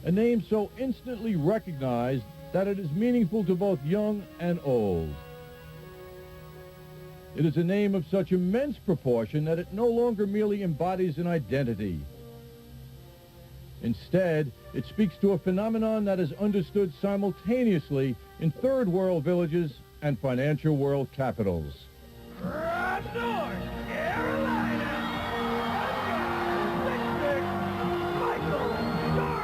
a name so instantly recognized that it is meaningful to both young and old. It is a name of such immense proportion that it no longer merely embodies an identity. Instead, it speaks to a phenomenon that is understood simultaneously in third world villages and financial world capitals. From North Carolina, Michael Jordan.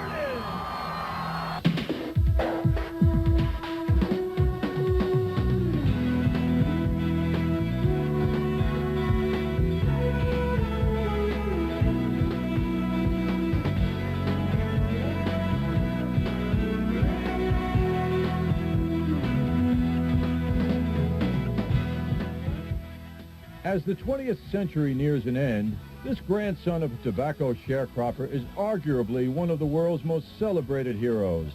As the 20th century nears an end, this grandson of a tobacco sharecropper is arguably one of the world's most celebrated heroes.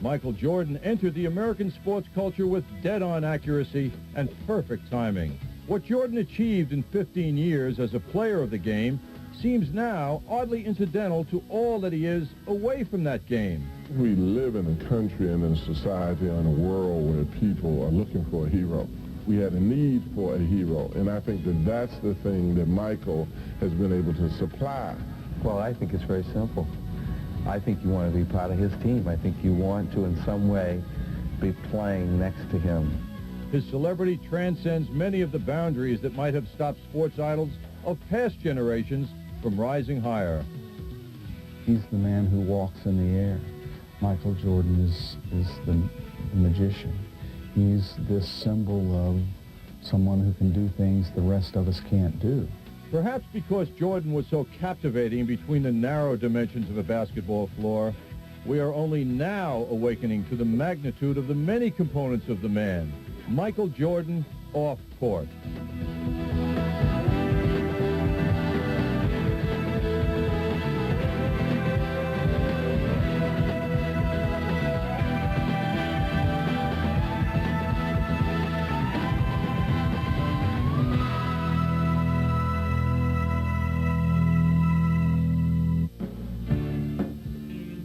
Michael Jordan entered the American sports culture with dead-on accuracy and perfect timing. What Jordan achieved in 15 years as a player of the game seems now oddly incidental to all that he is away from that game. We live in a country and in a society and a world where people are looking for a hero. We had a need for a hero, and I think that that's the thing that Michael has been able to supply. Well, I think it's very simple. I think you want to be part of his team. I think you want to, in some way, be playing next to him. His celebrity transcends many of the boundaries that might have stopped sports idols of past generations from rising higher. He's the man who walks in the air. Michael Jordan is the magician. He's this symbol of someone who can do things the rest of us can't do. Perhaps because Jordan was so captivating between the narrow dimensions of a basketball floor, we are only now awakening to the magnitude of the many components of the man, Michael Jordan, off court.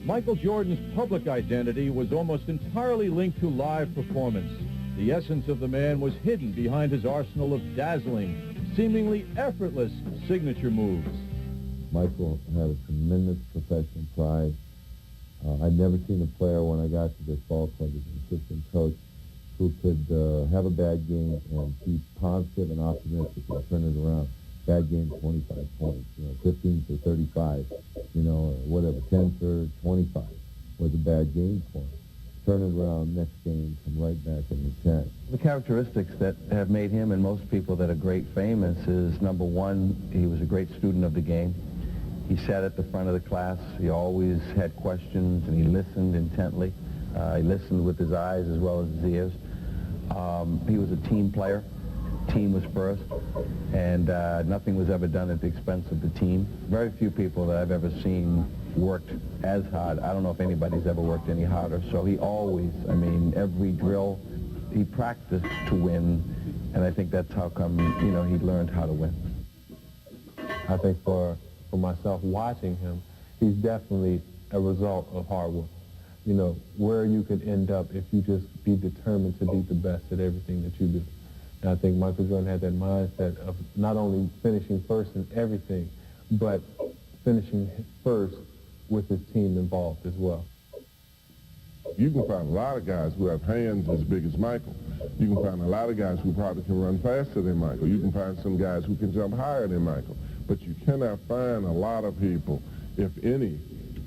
Michael Jordan's public identity was almost entirely linked to live performance. The essence of the man was hidden behind his arsenal of dazzling, seemingly effortless signature moves. Michael had a tremendous professional pride. I'd never seen a player when I got to this ball club as an assistant coach who could have a bad game and be positive and optimistic and turn it around. Bad game, 25 points, 15 for 35, or whatever, 10 for 25 was a bad game for him. Turn it around, next game, come right back in the 10. The characteristics that have made him and most people that are great famous is, number one, he was a great student of the game. He sat at the front of the class. He always had questions, and he listened intently. He listened with his eyes as well as his ears. He was a team player. Team was first, and nothing was ever done at the expense of the team. Very few people that I've ever seen worked as hard. I don't know if anybody's ever worked any harder. So he always, every drill, he practiced to win, and I think that's how come, he learned how to win. I think for myself watching him, he's definitely a result of hard work. Where you could end up if you just be determined to be the best at everything that you do. And I think Michael Jordan had that mindset of not only finishing first in everything, but finishing first with his team involved as well. You can find a lot of guys who have hands as big as Michael. You can find a lot of guys who probably can run faster than Michael. You can find some guys who can jump higher than Michael. But you cannot find a lot of people, if any,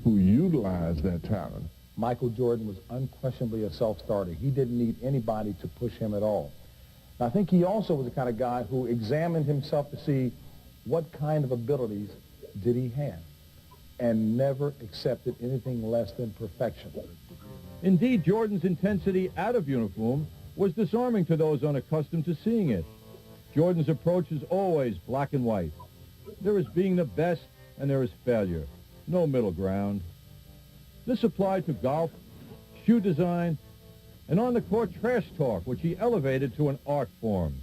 who utilize that talent. Michael Jordan was unquestionably a self-starter. He didn't need anybody to push him at all. I think he also was the kind of guy who examined himself to see what kind of abilities did he have and never accepted anything less than perfection. Indeed, Jordan's intensity out of uniform was disarming to those unaccustomed to seeing it. Jordan's approach is always black and white. There is being the best and there is failure. No middle ground. This applied to golf, shoe design, and on-the-court trash talk, which he elevated to an art form.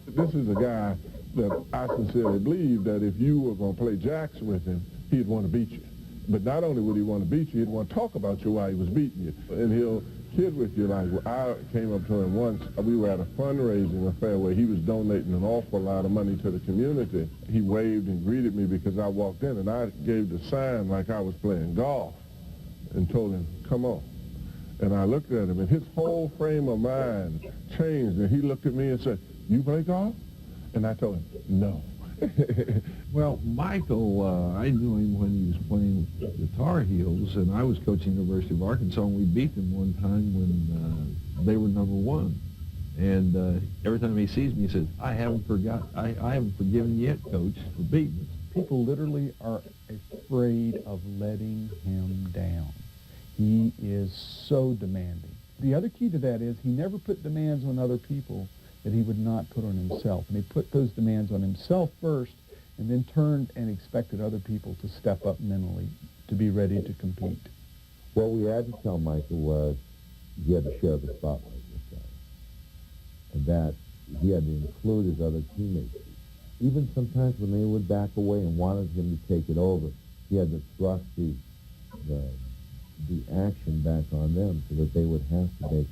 This is a guy that I sincerely believe that if you were going to play jacks with him, he'd want to beat you. But not only would he want to beat you, he'd want to talk about you while he was beating you. And he'll kid with you. Like, I came up to him once. We were at a fundraising affair where he was donating an awful lot of money to the community. He waved and greeted me because I walked in, and I gave the sign like I was playing golf and told him, come on. And I looked at him, and his whole frame of mind changed. And he looked at me and said, you play golf? And I told him, no. Well, Michael, I knew him when he was playing the Tar Heels, and I was coaching University of Arkansas, and we beat them one time when they were #1. And every time he sees me, he says, I haven't forgiven you yet, Coach, for beating us. People literally are afraid of letting him down. He is so demanding. The other key to that is he never put demands on other people that he would not put on himself. And he put those demands on himself first and then turned and expected other people to step up mentally to be ready to compete. What we had to tell Michael was he had to share the spotlight with guys, and that he had to include his other teammates. Even sometimes when they would back away and wanted him to take it over, he had to thrust the action back on them so that they would have to make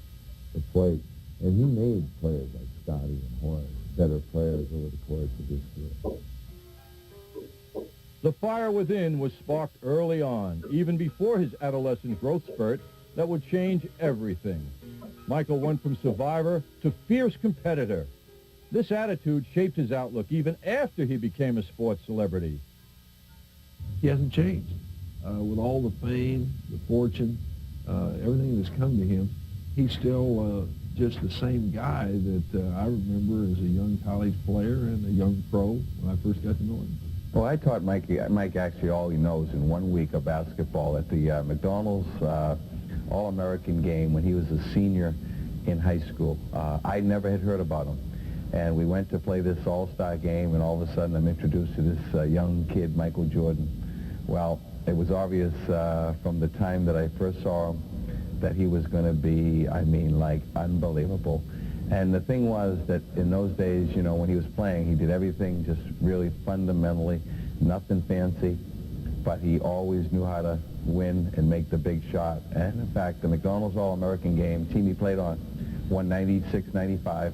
the play. And he made players like Scotty and Horace better players over the course of his career. The fire within was sparked early on, even before his adolescent growth spurt that would change everything. Michael went from survivor to fierce competitor. This attitude shaped his outlook even after he became a sports celebrity. He hasn't changed. With all the fame, the fortune, everything that's come to him, he's still just the same guy that I remember as a young college player and a young pro when I first got to know him. Well, I taught Mike actually all he knows in 1 week of basketball at the McDonald's All-American game when he was a senior in high school. I never had heard about him. And we went to play this all-star game, and all of a sudden I'm introduced to this young kid, Michael Jordan. Well, it was obvious from the time that I first saw him that he was going to be, I mean, like, unbelievable. And the thing was that in those days, you know, when he was playing, he did everything just really fundamentally, nothing fancy, but he always knew how to win and make the big shot. And in fact, the McDonald's All-American game, team he played on, won 96-95.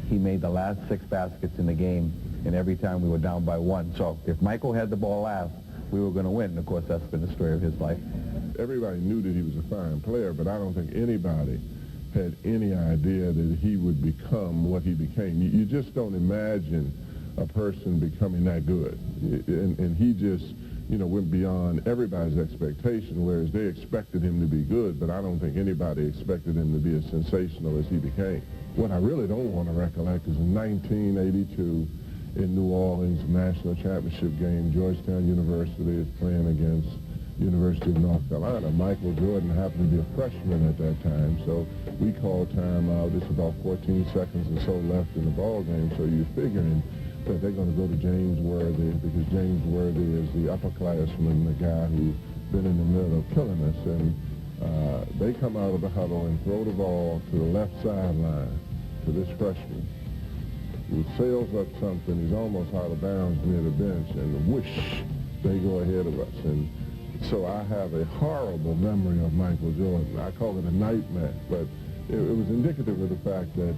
He made the last 6 baskets in the game, and every time we were down by 1. So if Michael had the ball last, we were going to win. And of course, that's been the story of his life. Everybody knew that he was a fine player, but I don't think anybody had any idea that he would become what he became. You just don't imagine a person becoming that good. And he just, you know, went beyond everybody's expectation, whereas they expected him to be good, but I don't think anybody expected him to be as sensational as he became. What I really don't want to recollect is in 1982 in New Orleans, national championship game, Georgetown University is playing against University of North Carolina. Michael Jordan happened to be a freshman at that time, so we called timeout. It's about 14 seconds or so left in the ball game, so you're figuring that they're going to go to James Worthy because James Worthy is the upperclassman, the guy who's been in the middle of killing us. And they come out of the huddle and throw the ball to the left sideline to this freshman who sails up something. He's almost out of bounds near the bench, and whoosh, they go ahead of us. And so I have a horrible memory of Michael Jordan. I call it a nightmare, but it was indicative of the fact that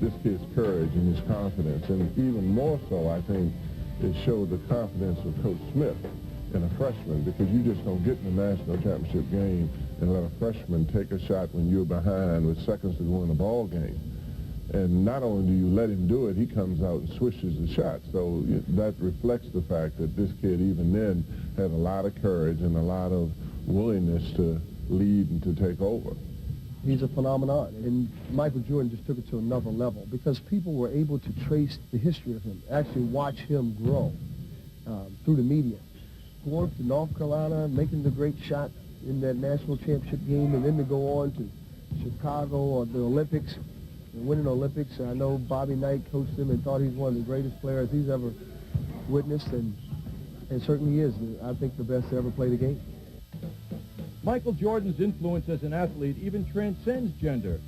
this kid's courage and his confidence, and even more so, I think, it showed the confidence of Coach Smith in a freshman, because you just don't get in the national championship game and let a freshman take a shot when you're behind with seconds to go in the ball game. And not only do you let him do it, he comes out and swishes the shot. So that reflects the fact that this kid, even then, had a lot of courage and a lot of willingness to lead and to take over. He's a phenomenon, and Michael Jordan just took it to another level because people were able to trace the history of him, actually watch him grow through the media. Going to North Carolina, making the great shot in that national championship game, and then to go on to Chicago or the Olympics and winning the Olympics. I know Bobby Knight coached him and thought he's one of the greatest players he's ever witnessed, and certainly is, I think, the best to ever play the game. Michael Jordan's influence as an athlete even transcends gender,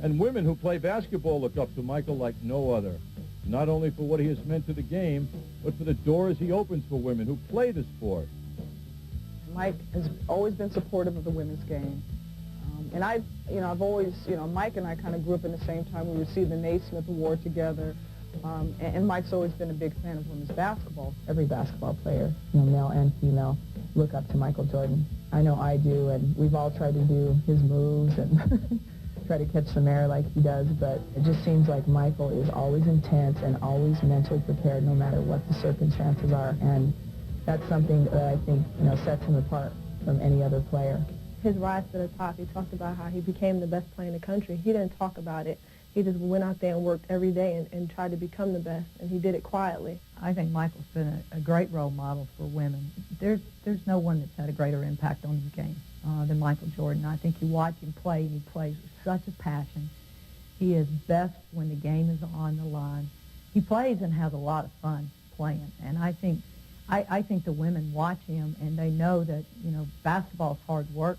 and women who play basketball look up to Michael like no other, not only for what he has meant to the game, but for the doors he opens for women who play the sport. Mike has always been supportive of the women's game. And I've always, Mike and I kind of grew up in the same time. We received the Naismith Award together. And Mike's always been a big fan of women's basketball. Every basketball player, male and female, look up to Michael Jordan. I know I do, and we've all tried to do his moves and try to catch some air like he does, but it just seems like Michael is always intense and always mentally prepared no matter what the circumstances are, and that's something that I think, sets him apart from any other player. His rise to the top, he talked about how he became the best player in the country. He didn't talk about it. He just went out there and worked every day and tried to become the best, and he did it quietly. I think Michael's been a great role model for women. There's no one that's had a greater impact on his game than Michael Jordan. I think you watch him play, and he plays with such a passion. He is best when the game is on the line. He plays and has a lot of fun playing, and I think the women watch him, and they know that, basketball's hard work,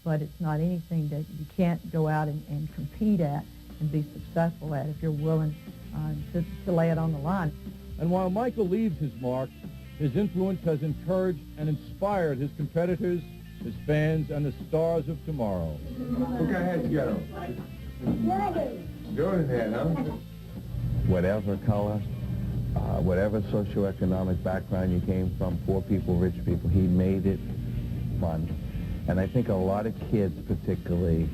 but it's not anything that you can't go out and compete at and be successful at if you're willing to lay it on the line. And while Michael leaves his mark, his influence has encouraged and inspired his competitors, his fans, and the stars of tomorrow. What kind of hat you got on? Jordan hat, huh? Whatever color, whatever socioeconomic background you came from, poor people, rich people, he made it fun. And I think a lot of kids particularly,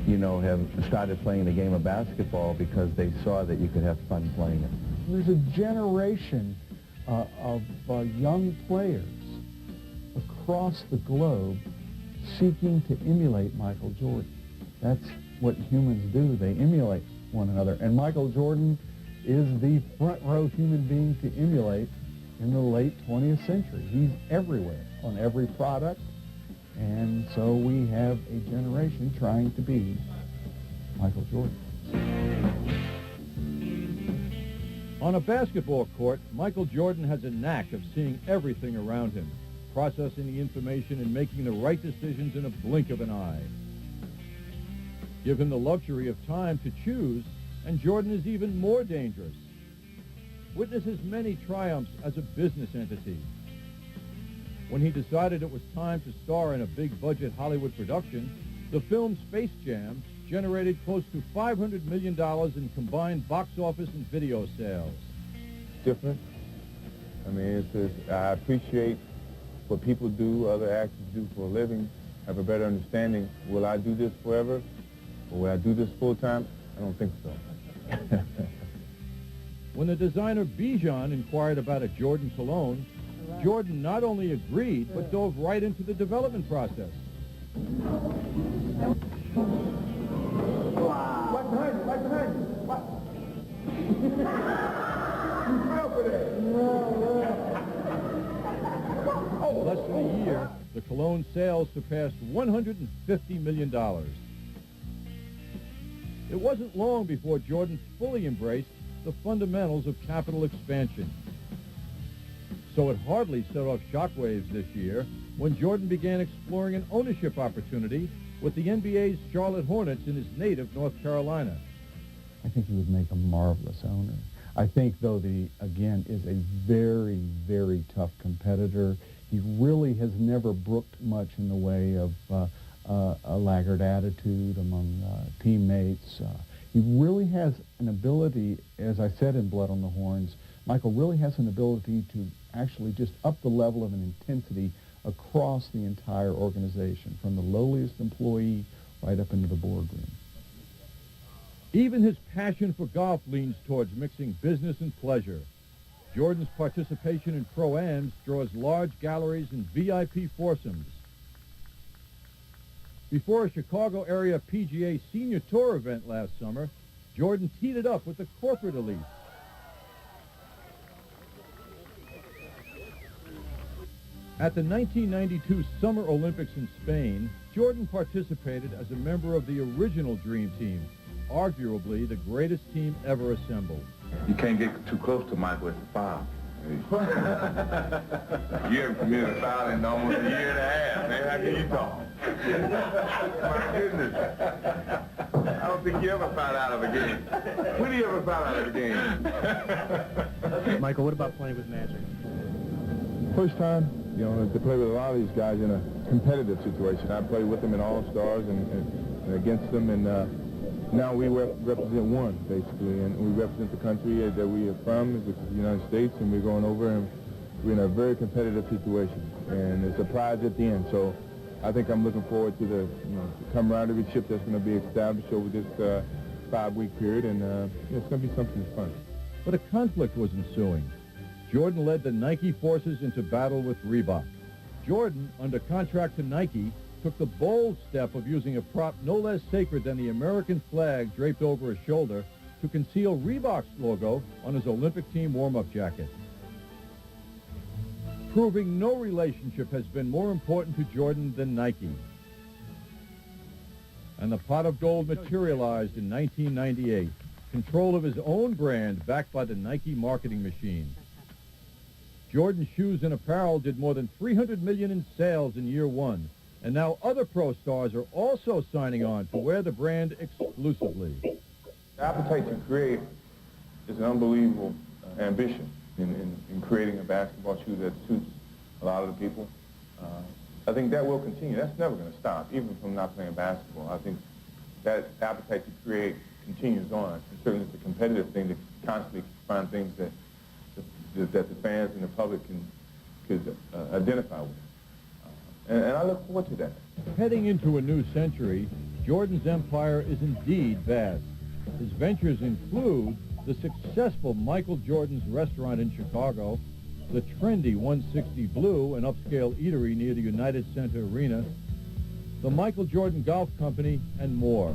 have started playing the game of basketball because they saw that you could have fun playing it. There's a generation of young players across the globe seeking to emulate Michael Jordan. That's what humans do. They emulate one another. And Michael Jordan is the front row human being to emulate in the late 20th century. He's everywhere on every product. And so we have a generation trying to be Michael Jordan. On a basketball court, Michael Jordan has a knack of seeing everything around him, processing the information and making the right decisions in a blink of an eye. Give him the luxury of time to choose, and Jordan is even more dangerous. Witness his many triumphs as a business entity. When he decided it was time to star in a big-budget Hollywood production, the film Space Jam generated close to $500 million in combined box office and video sales. Different. I mean, I appreciate what people do, other actors do for a living, have a better understanding. Will I do this forever? Or will I do this full-time? I don't think so. When the designer Bijan inquired about a Jordan cologne, Jordan not only agreed, but dove right into the development process. Right behind you, right behind you. What? You fell for that. In less than a year, the cologne sales surpassed $150 million. It wasn't long before Jordan fully embraced the fundamentals of capital expansion. So it hardly set off shockwaves this year when Jordan began exploring an ownership opportunity with the NBA's Charlotte Hornets in his native North Carolina. I think he would make a marvelous owner. I think, though, that he, again, is a very, very tough competitor. He really has never brooked much in the way of a laggard attitude among teammates. He really has an ability, as I said in Blood on the Horns, Michael really has an ability to actually just up the level of an intensity across the entire organization, from the lowliest employee right up into the boardroom. Even his passion for golf leans towards mixing business and pleasure. Jordan's participation in Pro-Ams draws large galleries and VIP foursomes. Before a Chicago area PGA Senior Tour event last summer, Jordan teed it up with the corporate elite. At the 1992 Summer Olympics in Spain, Jordan participated as a member of the original Dream Team, arguably the greatest team ever assembled. You can't get too close to Michael, it's a foul. You haven't committed a foul in almost a year and a half, man. How can you talk? My goodness. I don't think you ever fouled out of a game. When do you ever foul out of a game? Michael, what about playing with Magic? First time, you know, to play with a lot of these guys in a competitive situation. I played with them in All-Stars and against them, and now we represent one, basically, and we represent the country that we are from, which is the United States, and we're going over, and we're in a very competitive situation, and it's a prize at the end. So I think I'm looking forward to the camaraderie that's going to be established over this 5-week period, and it's going to be something that's fun. But a conflict was ensuing. Jordan led the Nike forces into battle with Reebok. Jordan, under contract to Nike, took the bold step of using a prop no less sacred than the American flag draped over his shoulder to conceal Reebok's logo on his Olympic team warm-up jacket. Proving no relationship has been more important to Jordan than Nike. And the pot of gold materialized in 1998. Control of his own brand backed by the Nike marketing machine. Jordan shoes and apparel did more than $300 million in sales in year one. And now other pro stars are also signing on to wear the brand exclusively. The appetite to create is an unbelievable ambition in creating a basketball shoe that suits a lot of the people. I think that will continue. That's never going to stop, even from not playing basketball. I think that appetite to create continues on. And certainly it's a competitive thing to constantly find things that the fans and the public could identify with. And I look forward to that. Heading into a new century, Jordan's empire is indeed vast. His ventures include the successful Michael Jordan's restaurant in Chicago, the trendy 160 Blue, an upscale eatery near the United Center Arena, the Michael Jordan Golf Company, and more.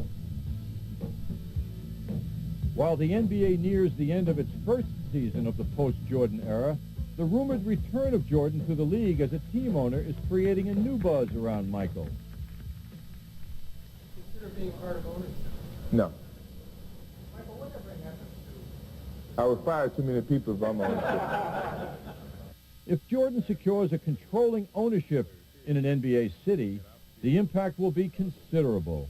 While the NBA nears the end of its first season of the post-Jordan era, the rumored return of Jordan to the league as a team owner is creating a new buzz around Michael. Consider being part of ownership? No. Michael, whatever happened I would fire too many people if I'm ownership. If Jordan secures a controlling ownership in an NBA city, the impact will be considerable.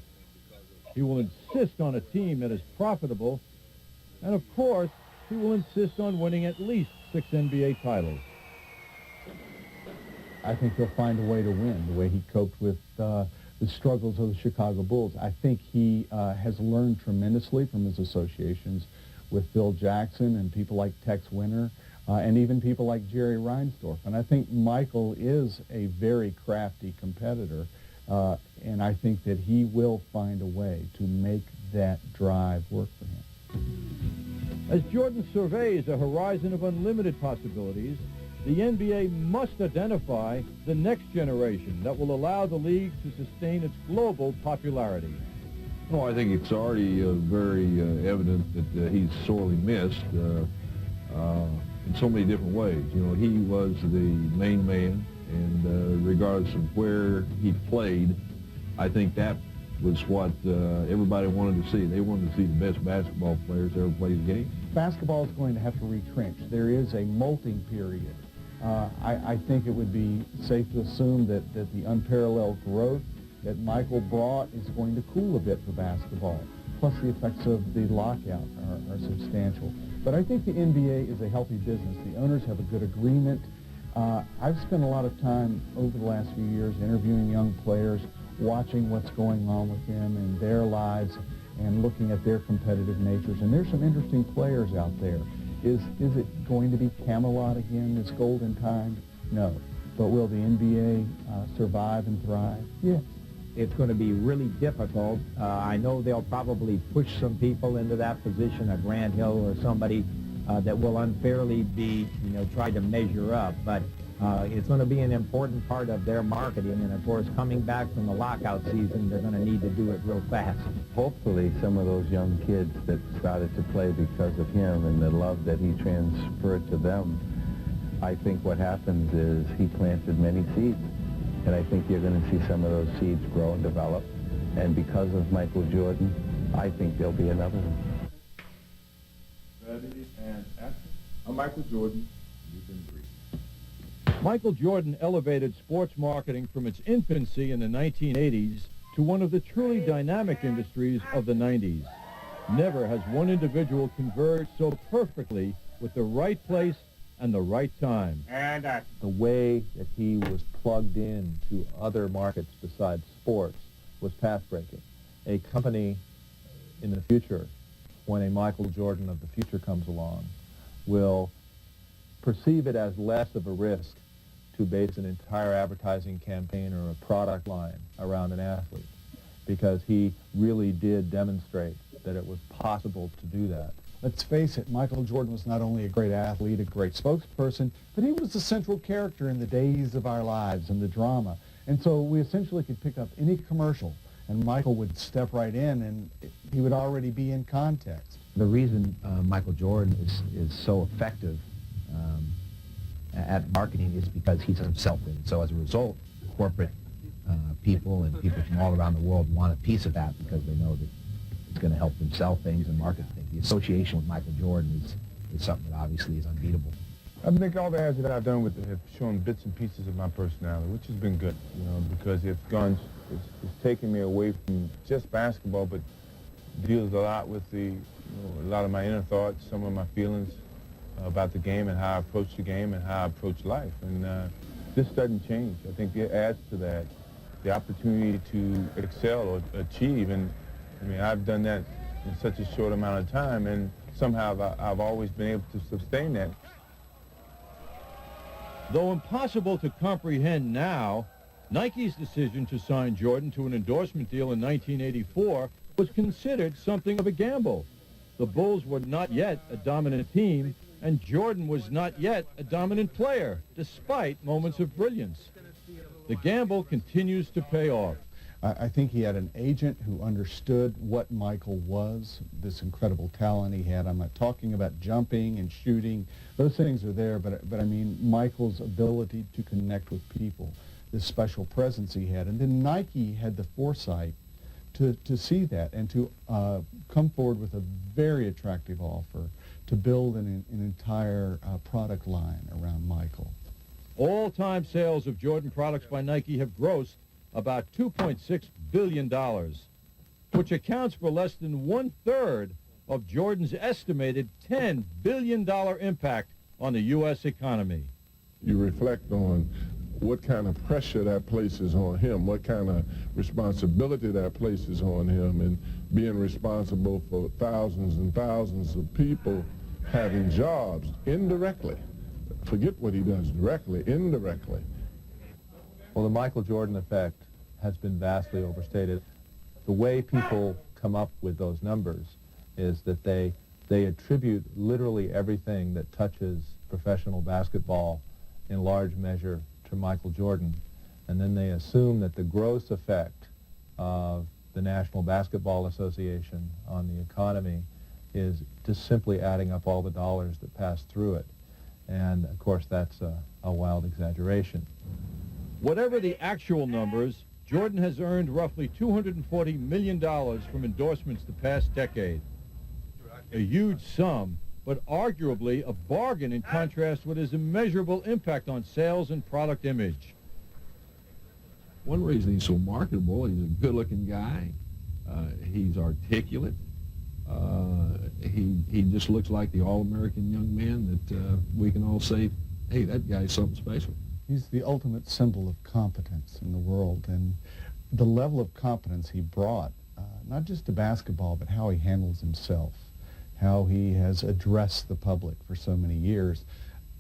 He will insist on a team that is profitable, and of course, he will insist on winning at least 6 NBA titles. I think he'll find a way to win, the way he coped with the struggles of the Chicago Bulls. I think he has learned tremendously from his associations with Phil Jackson and people like Tex Winter, and even people like Jerry Reinsdorf. And I think Michael is a very crafty competitor, and I think that he will find a way to make that drive work for him. As Jordan surveys a horizon of unlimited possibilities, the NBA must identify the next generation that will allow the league to sustain its global popularity. Well, I think it's already very evident that he's sorely missed in so many different ways. You know, he was the main man, and regardless of where he played, I think that was what everybody wanted to see. They wanted to see the best basketball players ever play the game. Basketball is going to have to retrench. There is a molting period. I think it would be safe to assume that the unparalleled growth that Michael brought is going to cool a bit for basketball. Plus the effects of the lockout are substantial. But I think the NBA is a healthy business. The owners have a good agreement. I've spent a lot of time over the last few years interviewing young players, watching what's going on with them and their lives and looking at their competitive natures. And there's some interesting players out there. Is it going to be Camelot again, this golden time? No. But will the NBA survive and thrive? Yes. It's going to be really difficult. I know they'll probably push some people into that position, a Grant Hill or somebody that will unfairly be, try to measure up. But it's going to be an important part of their marketing. And, of course, coming back from the lockout season, they're going to need to do it real fast. Hopefully some of those young kids that started to play because of him and the love that he transferred to them, I think what happens is he planted many seeds. And I think you're going to see some of those seeds grow and develop. And because of Michael Jordan, I think there'll be another one. Ready and action. I'm Michael Jordan. You've been briefed. Michael Jordan elevated sports marketing from its infancy in the 1980s to one of the truly dynamic industries of the 90s. Never has one individual converged so perfectly with the right place and the right time. And the way that he was plugged in to other markets besides sports was path-breaking. A company in the future, when a Michael Jordan of the future comes along, will perceive it as less of a risk to base an entire advertising campaign or a product line around an athlete, because he really did demonstrate that it was possible to do that. Let's face it, Michael Jordan was not only a great athlete, a great spokesperson, but he was the central character in the days of our lives and the drama. And so we essentially could pick up any commercial, and Michael would step right in, and he would already be in context. The reason Michael Jordan is so effective at marketing is because he's himself. And so as a result, corporate people and people from all around the world want a piece of that because they know that it's going to help them sell things and market things. The association with Michael Jordan is something that obviously is unbeatable. I think all the ads that I've done with it have shown bits and pieces of my personality, which has been good, you know, because it's taken me away from just basketball, but deals a lot with a lot of my inner thoughts, some of my feelings about the game and how I approach the game and how I approach life. And this doesn't change. I think it adds to that, the opportunity to excel or achieve. And I mean, I've done that in such a short amount of time, and somehow I've always been able to sustain that. Though impossible to comprehend now, Nike's decision to sign Jordan to an endorsement deal in 1984 was considered something of a gamble. The Bulls were not yet a dominant team, and Jordan was not yet a dominant player, despite moments of brilliance. The gamble continues to pay off. I think he had an agent who understood what Michael was, this incredible talent he had. I'm not talking about jumping and shooting. Those things are there, but I mean Michael's ability to connect with people, this special presence he had. And then Nike had the foresight to see that and to come forward with a very attractive offer to build an entire product line around Michael. All-time sales of Jordan products by Nike have grossed about $2.6 billion, which accounts for less than one-third of Jordan's estimated $10 billion impact on the U.S. economy. You reflect on what kind of pressure that places on him, what kind of responsibility that places on him, and being responsible for thousands and thousands of people having jobs indirectly. Forget what he does directly, indirectly. Well, the Michael Jordan effect has been vastly overstated. The way people come up with those numbers is that they attribute literally everything that touches professional basketball in large measure to Michael Jordan, and then they assume that the gross effect of the National Basketball Association on the economy is just simply adding up all the dollars that pass through it. And, of course, that's a wild exaggeration. Whatever the actual numbers, Jordan has earned roughly $240 million from endorsements the past decade. A huge sum, but arguably a bargain in contrast with his immeasurable impact on sales and product image. One reason he's so marketable, he's a good-looking guy. He's articulate. He just looks like the all-American young man that we can all say, hey, that guy's something special. He's the ultimate symbol of competence in the world, and the level of competence he brought, not just to basketball, but how he handles himself, how he has addressed the public for so many years,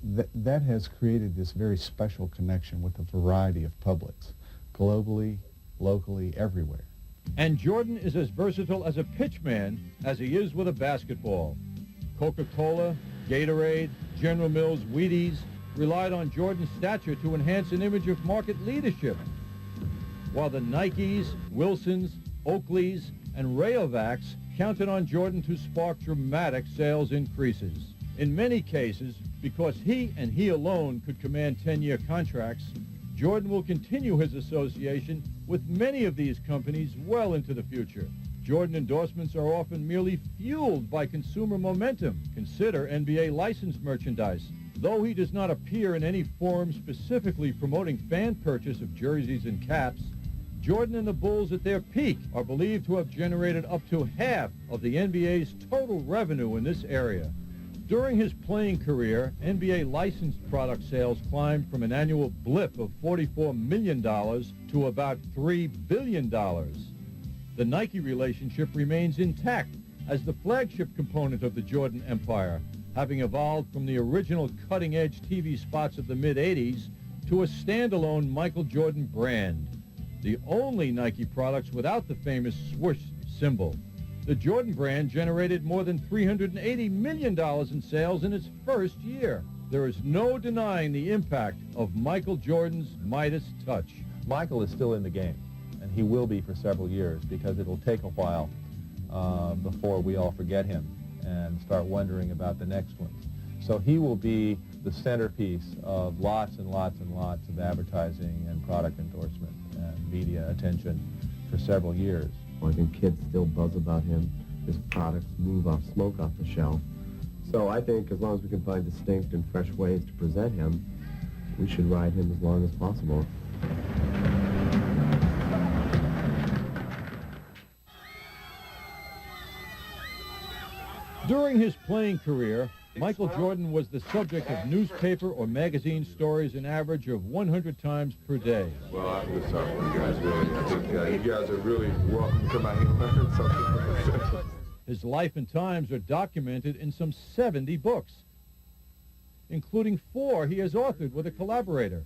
that has created this very special connection with a variety of publics, globally, locally, everywhere. And Jordan is as versatile as a pitchman as he is with a basketball. Coca-Cola, Gatorade, General Mills, Wheaties relied on Jordan's stature to enhance an image of market leadership, while the Nikes, Wilsons, Oakleys, and Rayovacs counted on Jordan to spark dramatic sales increases. In many cases, because he and he alone could command 10-year contracts, Jordan will continue his association with many of these companies well into the future. Jordan endorsements are often merely fueled by consumer momentum. Consider NBA licensed merchandise. Though he does not appear in any forum specifically promoting fan purchase of jerseys and caps, Jordan and the Bulls at their peak are believed to have generated up to half of the NBA's total revenue in this area. During his playing career, NBA licensed product sales climbed from an annual blip of $44 million to about $3 billion. The Nike relationship remains intact as the flagship component of the Jordan empire, having evolved from the original cutting-edge TV spots of the mid-'80s to a standalone Michael Jordan brand, the only Nike products without the famous swoosh symbol. The Jordan brand generated more than $380 million in sales in its first year. There is no denying the impact of Michael Jordan's Midas touch. Michael is still in the game, and he will be for several years because it will take a while before we all forget him and start wondering about the next ones. So he will be the centerpiece of lots and lots and lots of advertising and product endorsement and media attention for several years. I think kids still buzz about him. His products move off smoke off the shelf. So I think as long as we can find distinct and fresh ways to present him, we should ride him as long as possible. During his playing career, Michael Jordan was the subject of newspaper or magazine stories an average of 100 times per day. Well, I feel sorry for you guys, really. I think you guys are really welcome to come out here and learn something. His life and times are documented in some 70 books, including 4 he has authored with a collaborator.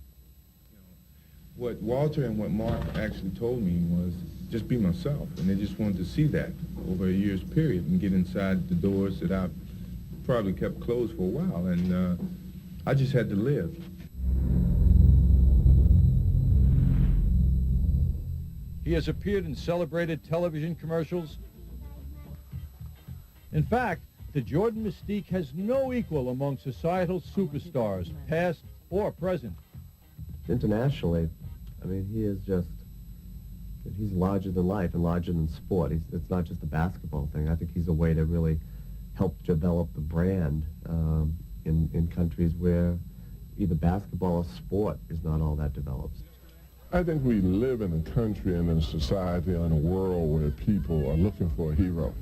What Walter and what Mark actually told me was just be myself, and they just wanted to see that over a year's period and get inside the doors that I've probably kept closed for a while, and I just had to live. He has appeared in celebrated television commercials. In fact, the Jordan mystique has no equal among societal superstars, past or present. Internationally, I mean, he is just, he's larger than life and larger than sport. It's not just a basketball thing. I think he's a way to really help develop the brand in countries where either basketball or sport is not all that developed. I think we live in a country and in a society and a world where people are looking for a hero.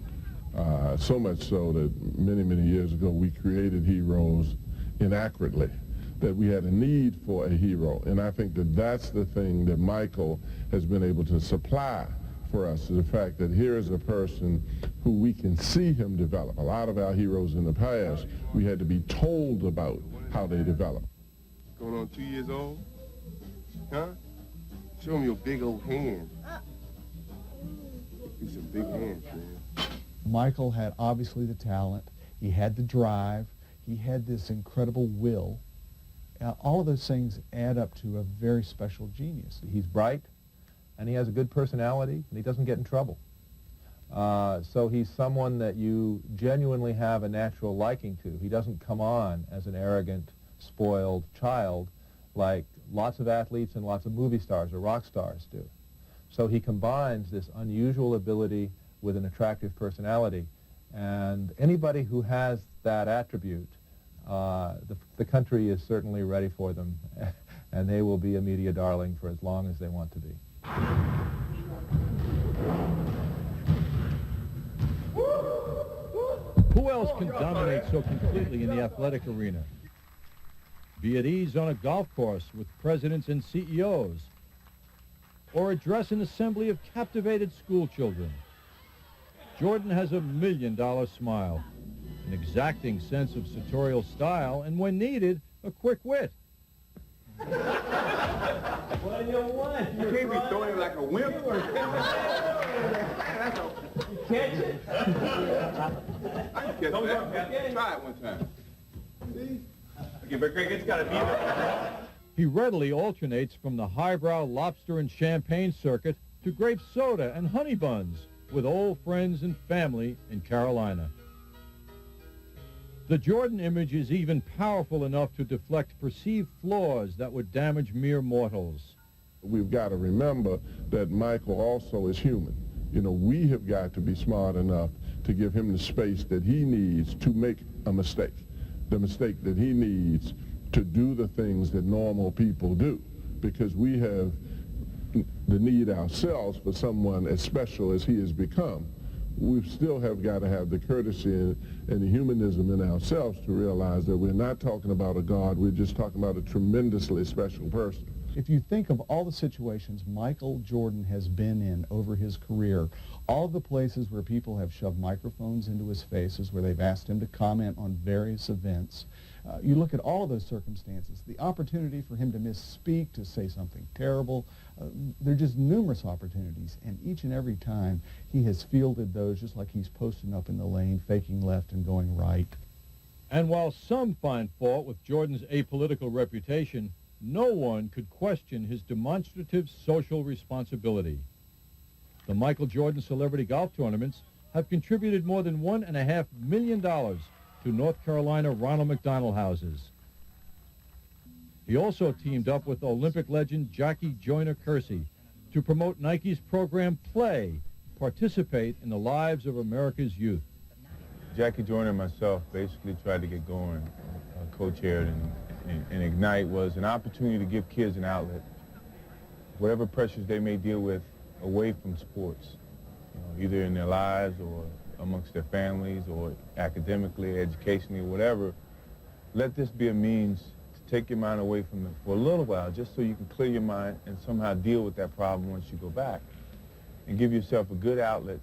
So much so that many, many years ago we created heroes inaccurately, that we had a need for a hero. And I think that that's the thing that Michael has been able to supply for us, is the fact that here is a person who we can see him develop. A lot of our heroes in the past, we had to be told about how they develop. Going on 2 years old? Huh? Show me your big old hands. These some big hands, man. Michael had obviously the talent, he had the drive, he had this incredible will. All of those things add up to a very special genius. He's bright, and he has a good personality, and he doesn't get in trouble. So he's someone that you genuinely have a natural liking to. He doesn't come on as an arrogant, spoiled child like lots of athletes and lots of movie stars or rock stars do. So he combines this unusual ability with an attractive personality, and anybody who has that attribute, the country is certainly ready for them, and they will be a media darling for as long as they want to be. Who else can dominate so completely in the athletic arena? Be at ease on a golf course with presidents and CEOs, or address an assembly of captivated school children. Jordan has a $1 million smile, an exacting sense of sartorial style, and when needed, a quick wit. What do you want? You can't be throwing it like a wimp. You catch it? I can catch that. Try it one time. See? Okay, but Greg, it's got to be there. He readily alternates from the highbrow lobster and champagne circuit to grape soda and honey buns with old friends and family in Carolina. The Jordan image is even powerful enough to deflect perceived flaws that would damage mere mortals. We've got to remember that Michael also is human. You know, we have got to be smart enough to give him the space that he needs to make a mistake, the mistake that he needs to do the things that normal people do, because we have the need ourselves for someone as special as he has become we still have got to have the courtesy and the humanism in ourselves to realize that we're not talking about a God, we're just talking about a tremendously special person. If you think of all the situations Michael Jordan has been in over his career, all the places where people have shoved microphones into his faces, where they've asked him to comment on various events, you look at all of those circumstances, the opportunity for him to misspeak, to say something terrible, there are just numerous opportunities, and each and every time he has fielded those just like he's posting up in the lane, faking left and going right. And while some find fault with Jordan's apolitical reputation, no one could question his demonstrative social responsibility. The Michael Jordan Celebrity Golf Tournaments have contributed more than $1.5 million to North Carolina Ronald McDonald houses. He also teamed up with Olympic legend Jackie Joyner-Kersee to promote Nike's program Play, participate in the lives of America's youth. Jackie Joyner and myself basically tried to get going, co-chaired, and Ignite was an opportunity to give kids an outlet, whatever pressures they may deal with away from sports, either in their lives or amongst their families or academically, educationally, whatever. Let this be a means to take your mind away from it for a little while, just so you can clear your mind and somehow deal with that problem once you go back, and give yourself a good outlet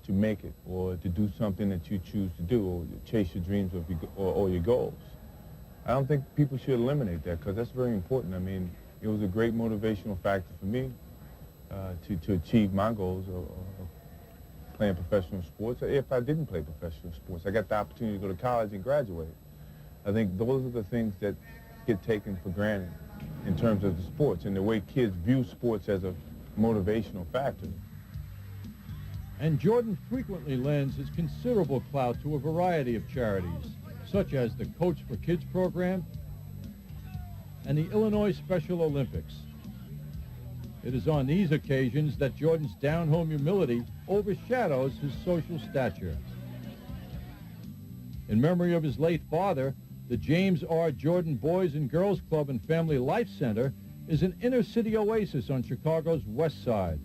to make it, or to do something that you choose to do, or to chase your dreams or your goals. I don't think people should eliminate that, because that's very important. I mean, it was a great motivational factor for me to achieve my goals of playing professional sports. If I didn't play professional sports, I got the opportunity to go to college and graduate. I think those are the things that get taken for granted in terms of the sports and the way kids view sports as a motivational factor. And Jordan frequently lends his considerable clout to a variety of charities, such as the Coach for Kids program and the Illinois Special Olympics. It is on these occasions that Jordan's down-home humility overshadows his social stature. In memory of his late father, the James R. Jordan Boys and Girls Club and Family Life Center is an inner-city oasis on Chicago's west side.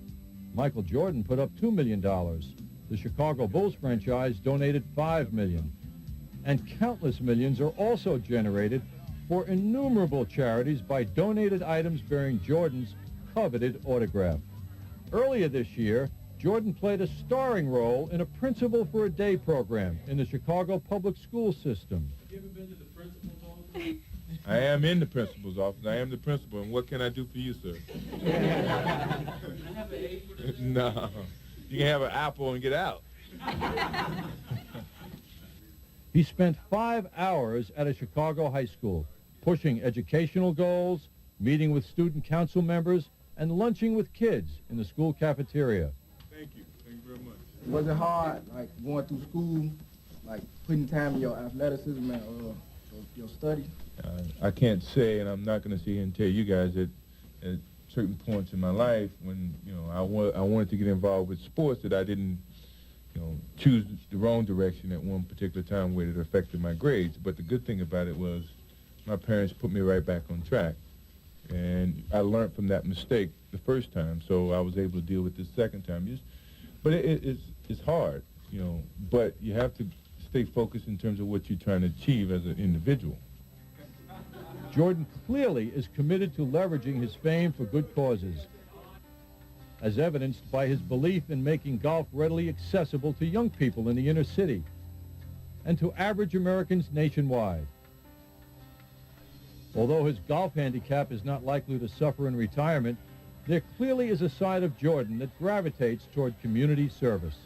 Michael Jordan put up $2 million. The Chicago Bulls franchise donated $5 million. And countless millions are also generated for innumerable charities by donated items bearing Jordan's coveted autograph. Earlier this year, Jordan played a starring role in a Principal for a Day program in the Chicago public school system. You ever been to the principal's office? I am in the principal's office. I am the principal, and what can I do for you, sir? Can I have an A for this? No. You can have an apple and get out. He spent 5 hours at a Chicago high school, pushing educational goals, meeting with student council members, and lunching with kids in the school cafeteria. Thank you. Thank you very much. Was it hard, like, going through school, like, putting time in your athleticism and your study? I can't say, and I'm not going to sit here and tell you guys that at certain points in my life when, I wanted to get involved with sports, that I didn't, choose the wrong direction at one particular time where it affected my grades. But the good thing about it was my parents put me right back on track. And I learned from that mistake the first time, so I was able to deal with this second time. But it's hard, but you have to stay focused in terms of what you're trying to achieve as an individual. Jordan clearly is committed to leveraging his fame for good causes, as evidenced by his belief in making golf readily accessible to young people in the inner city and to average Americans nationwide. Although his golf handicap is not likely to suffer in retirement, there clearly is a side of Jordan that gravitates toward community service.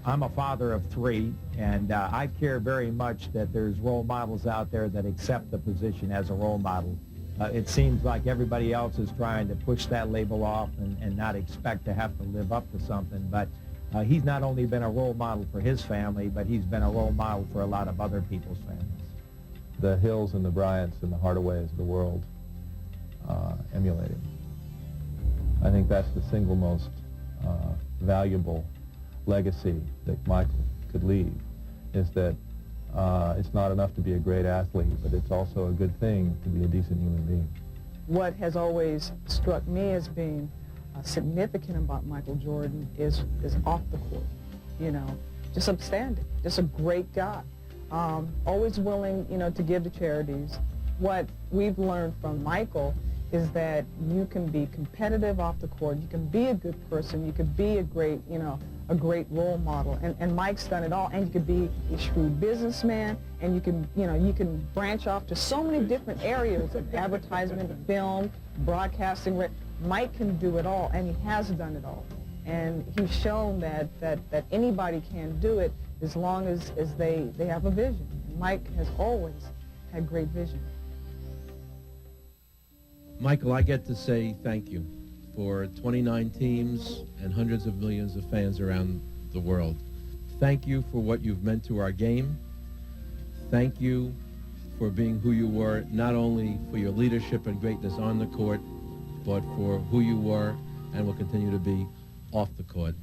I'm a father of 3, and I care very much that there's role models out there that accept the position as a role model. It seems like everybody else is trying to push that label off and not expect to have to live up to something, but he's not only been a role model for his family, but he's been a role model for a lot of other people's families. The Hills and the Bryants and the Hardaways of the world emulating. I think that's the single most valuable legacy that Michael could leave, is that it's not enough to be a great athlete, but it's also a good thing to be a decent human being. What has always struck me as being significant about Michael Jordan is off the court. You know, just upstanding, just a great guy. Always willing, you know, to give to charities. What we've learned from Michael is that you can be competitive off the court, you can be a good person, you can be a great, you know, a great role model, and Mike's done it all. And you could be a shrewd businessman, and you can, you know, you can branch off to so many different areas of advertisement, film, broadcasting. Mike can do it all, and he has done it all. And he's shown that anybody can do it as long as they have a vision. And Mike has always had great vision. Michael, I get to say thank you for 29 teams and hundreds of millions of fans around the world. Thank you for what you've meant to our game. Thank you for being who you were, not only for your leadership and greatness on the court, but for who you were and will continue to be off the court.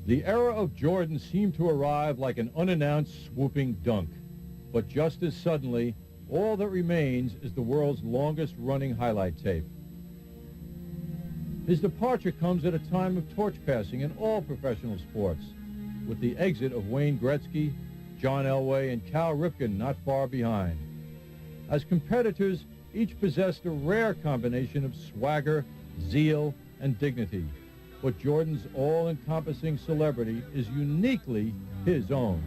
The era of Jordan seemed to arrive like an unannounced swooping dunk. But just as suddenly, all that remains is the world's longest-running highlight tape. His departure comes at a time of torch passing in all professional sports, with the exit of Wayne Gretzky, John Elway, and Cal Ripken not far behind. As competitors, each possessed a rare combination of swagger, zeal, and dignity. But Jordan's all-encompassing celebrity is uniquely his own.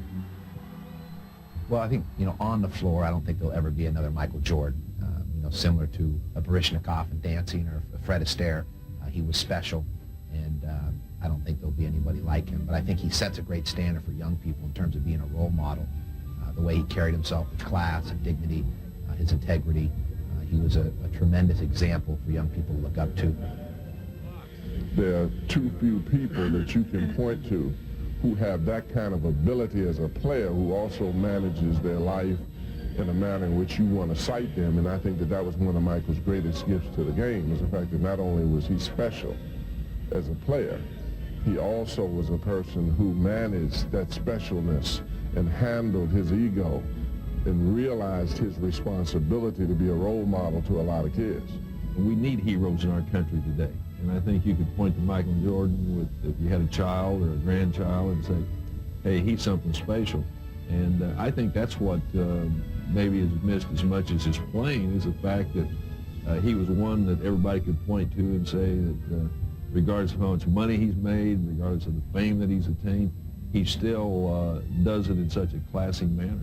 Well, I think, you know, on the floor, I don't think there'll ever be another Michael Jordan, you know, similar to a Baryshnikov in dancing or a Fred Astaire. He was special, and I don't think there'll be anybody like him. But I think he sets a great standard for young people in terms of being a role model. The way he carried himself with class and dignity, his integrity. He was a tremendous example for young people to look up to. There are too few people that you can point to who have that kind of ability as a player who also manages their life in a manner in which you want to cite them. And I think that was one of Michael's greatest gifts to the game, was the fact that not only was he special as a player, he also was a person who managed that specialness and handled his ego and realized his responsibility to be a role model to a lot of kids. We need heroes in our country today. And I think you could point to Michael Jordan if you had a child or a grandchild and say, hey, he's something special. And I think that's what maybe is missed as much as his playing, is the fact that he was one that everybody could point to and say that regardless of how much money he's made, regardless of the fame that he's attained, he still does it in such a classy manner.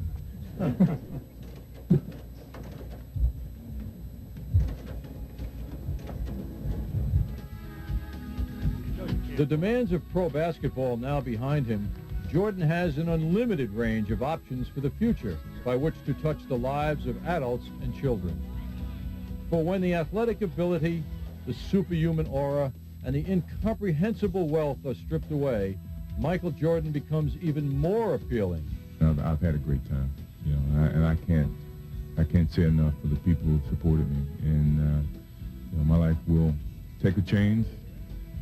The demands of pro basketball now behind him, Jordan has an unlimited range of options for the future by which to touch the lives of adults and children. For when the athletic ability, the superhuman aura, and the incomprehensible wealth are stripped away, Michael Jordan becomes even more appealing. I've had a great time, you know, and I can't say enough for the people who supported me. And you know, my life will take a change.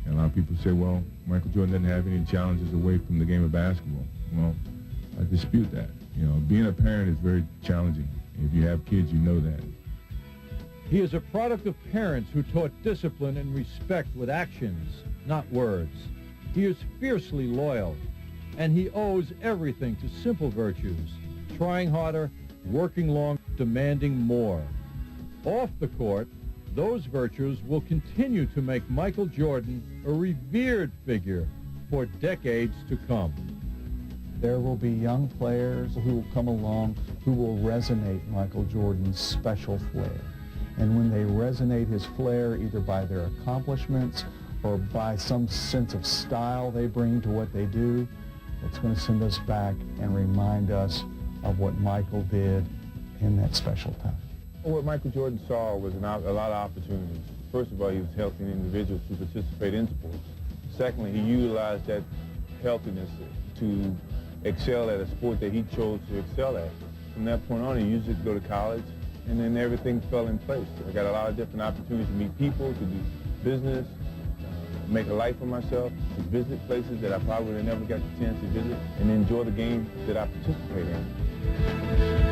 And a lot of people say, well, Michael Jordan doesn't have any challenges away from the game of basketball. Well, I dispute that. You know, being a parent is very challenging. If you have kids, you know that. He is a product of parents who taught discipline and respect with actions, not words. He is fiercely loyal, and he owes everything to simple virtues: trying harder, working long, demanding more. Off the court, those virtues will continue to make Michael Jordan a revered figure for decades to come. There will be young players who will come along who will resonate Michael Jordan's special flair. And when they resonate his flair, either by their accomplishments or by some sense of style they bring to what they do, it's going to send us back and remind us of what Michael did in that special time. What Michael Jordan saw was a lot of opportunities. First of all, he was helping individuals to participate in sports. Secondly, he utilized that healthiness to excel at a sport that he chose to excel at. From that point on, he used it to go to college, and then everything fell in place. I got a lot of different opportunities to meet people, to do business, make a life for myself, to visit places that I probably would have never got the chance to visit, and enjoy the game that I participate in.